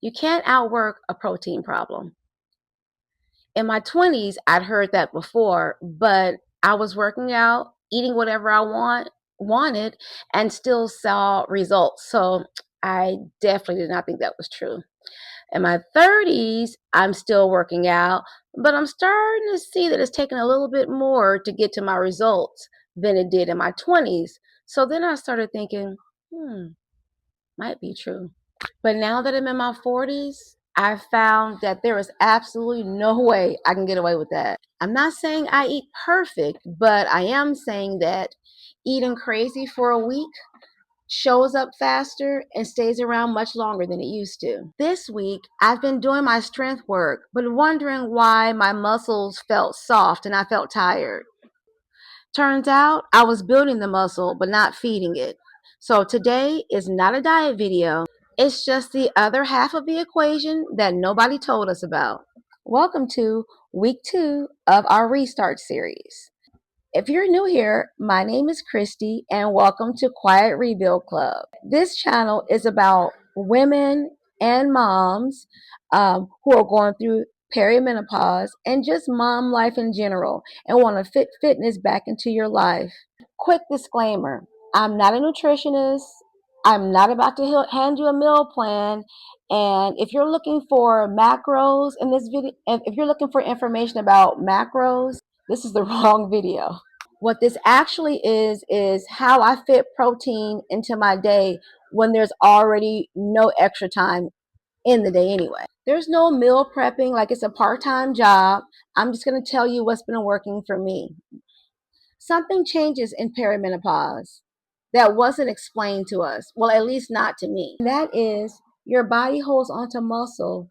You can't outwork a protein problem. In my 20s, I'd heard that before, but I was working out, eating whatever I wanted, and still saw results. So I definitely did not think that was true. In my 30s, I'm still working out, but I'm starting to see that it's taking a little bit more to get to my results than it did in my 20s. So then I started thinking, might be true. But now that I'm in my 40s, I found that there is absolutely no way I can get away with that. I'm not saying I eat perfect, but I am saying that eating crazy for a week shows up faster and stays around much longer than it used to. This week, I've been doing my strength work, but wondering why my muscles felt soft and I felt tired. Turns out I was building the muscle, but not feeding it. So today is not a diet video. It's just the other half of the equation that nobody told us about. Welcome to week 2 of our Restart series. If you're new here, my name is Christy and welcome to Quiet Rebuild Club. This channel is about women and moms who are going through perimenopause and just mom life in general and want to fit fitness back into your life. Quick disclaimer, I'm not a nutritionist. I'm not about to hand you a meal plan. And if you're looking for macros in this video, if you're looking for information about macros, this is the wrong video. What this actually is how I fit protein into my day when there's already no extra time in the day anyway. There's no meal prepping like it's a part-time job. I'm just going to tell you what's been working for me. Something changes in perimenopause that wasn't explained to us. Well, at least not to me. And that is your body holds onto muscle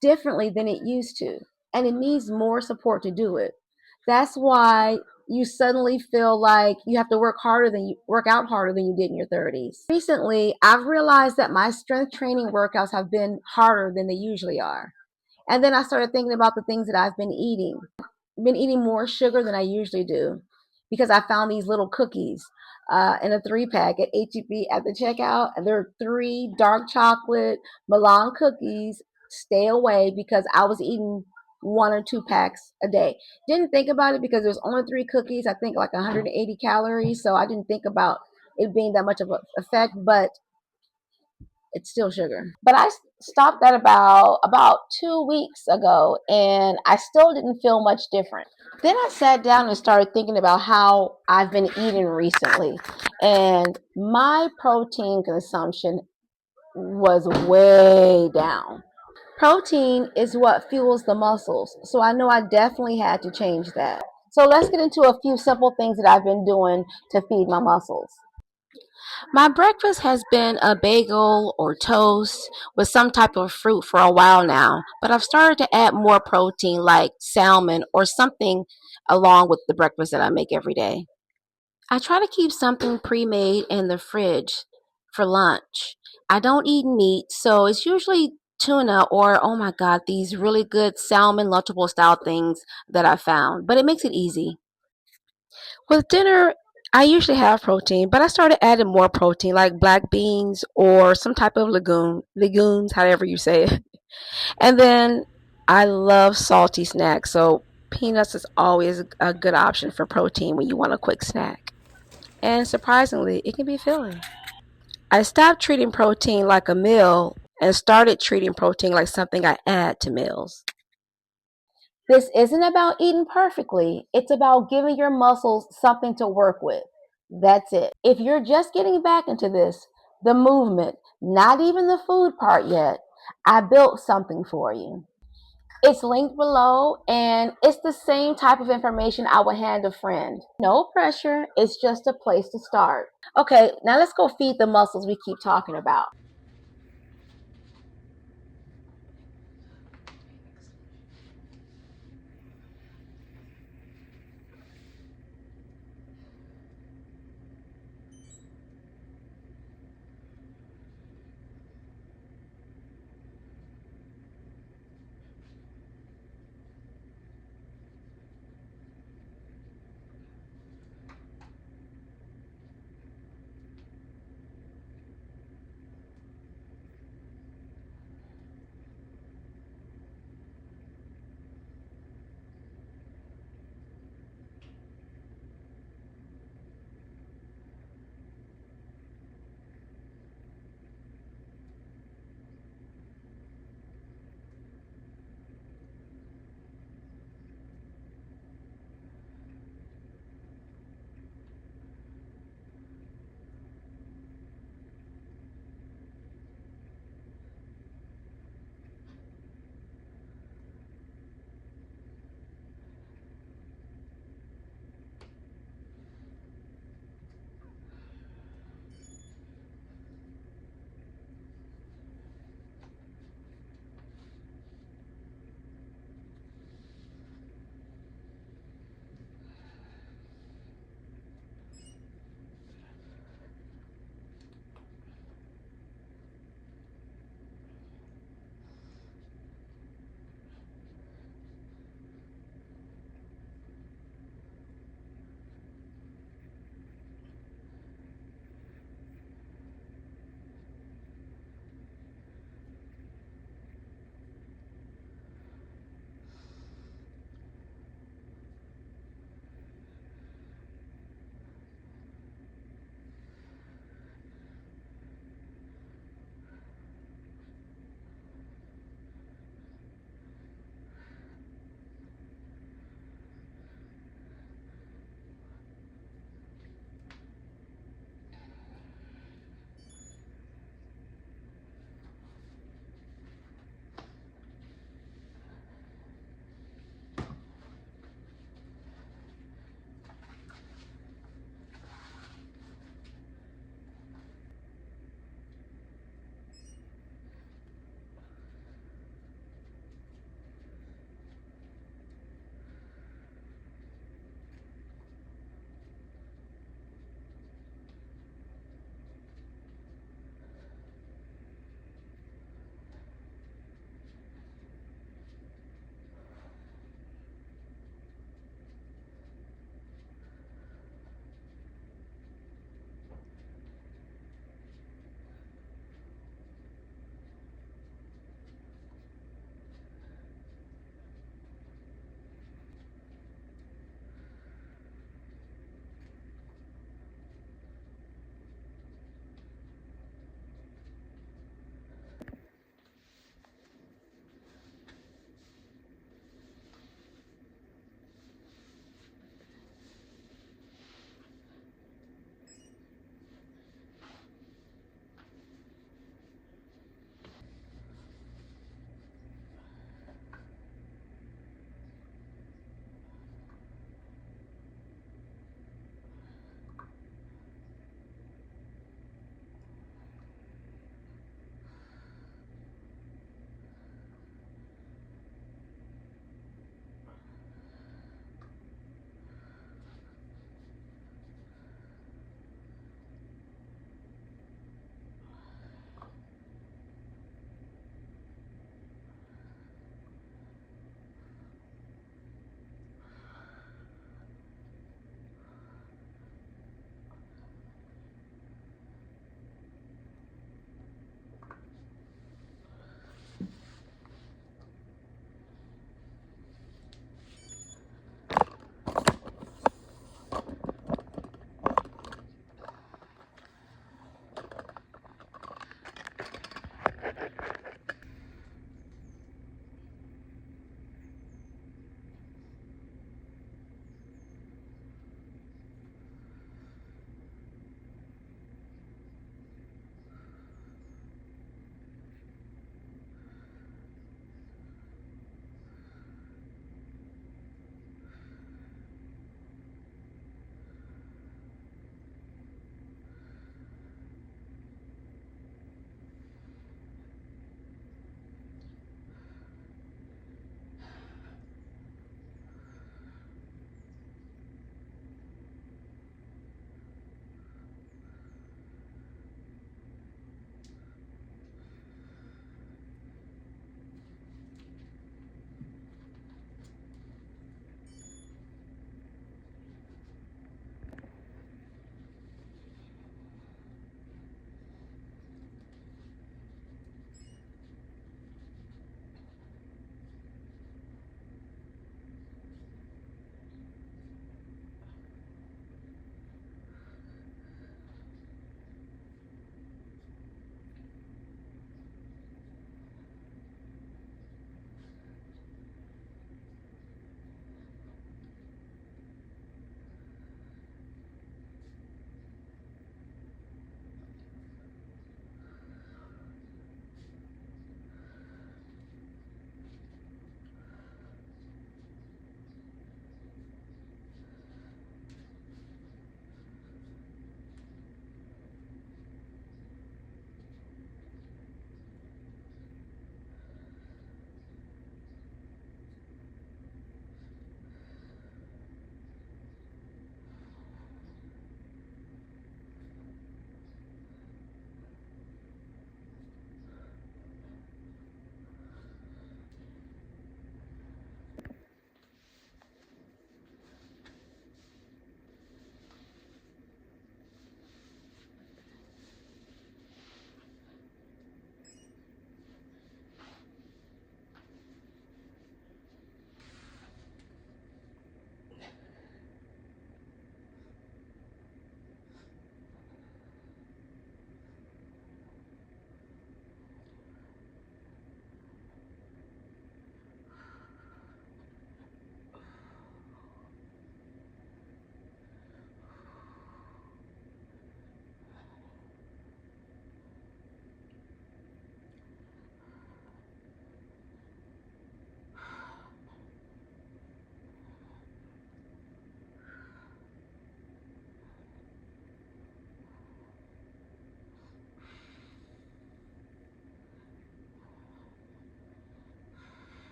differently than it used to, and it needs more support to do it. That's why you suddenly feel like you have to work out harder than you did in your 30s. Recently, I've realized that my strength training workouts have been harder than they usually are. And then I started thinking about the things that I've been eating. I've been eating more sugar than I usually do because I found these little cookies in a 3-pack at HEB at the checkout. And there are 3 dark chocolate Milan cookies. Stay away because I was eating 1 or 2 packs a day. Didn't think about it because there's only 3 cookies. I think like 180 calories. So I didn't think about it being that much of an effect, but it's still sugar. But I stopped that about 2 weeks ago, and I still didn't feel much different. Then I sat down and started thinking about how I've been eating recently, and my protein consumption was way down. Protein is what fuels the muscles, so I know I definitely had to change that. So let's get into a few simple things that I've been doing to feed my muscles. My breakfast has been a bagel or toast with some type of fruit for a while now, but I've started to add more protein like salmon or something along with the breakfast that I make every day. I try to keep something pre-made in the fridge for lunch. I don't eat meat, so it's usually tuna or, oh my God, these really good salmon lunchable style things that I found, but it makes it easy. With dinner, I usually have protein, but I started adding more protein like black beans or some type of legumes, however you say it. And then I love salty snacks, so peanuts is always a good option for protein when you want a quick snack. And surprisingly, it can be filling. I stopped treating protein like a meal and started treating protein like something I add to meals. This isn't about eating perfectly. It's about giving your muscles something to work with. That's it. If you're just getting back into this, the movement, not even the food part yet, I built something for you. It's linked below and it's the same type of information I would hand a friend. No pressure. It's just a place to start. Okay, now let's go feed the muscles we keep talking about.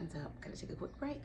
time's up. Gotta take a quick break.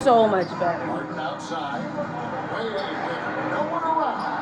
So much better. Outside, no one around.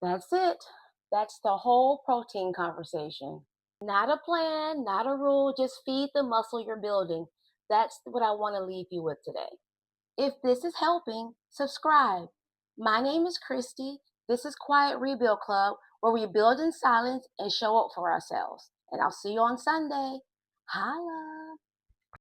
That's it. That's the whole protein conversation. Not a plan, not a rule, just feed the muscle you're building. That's what I want to leave you with today. If this is helping, subscribe. My name is Christy. This is Quiet Rebuild Club, where we build in silence and show up for ourselves. And I'll see you on Sunday. Holla.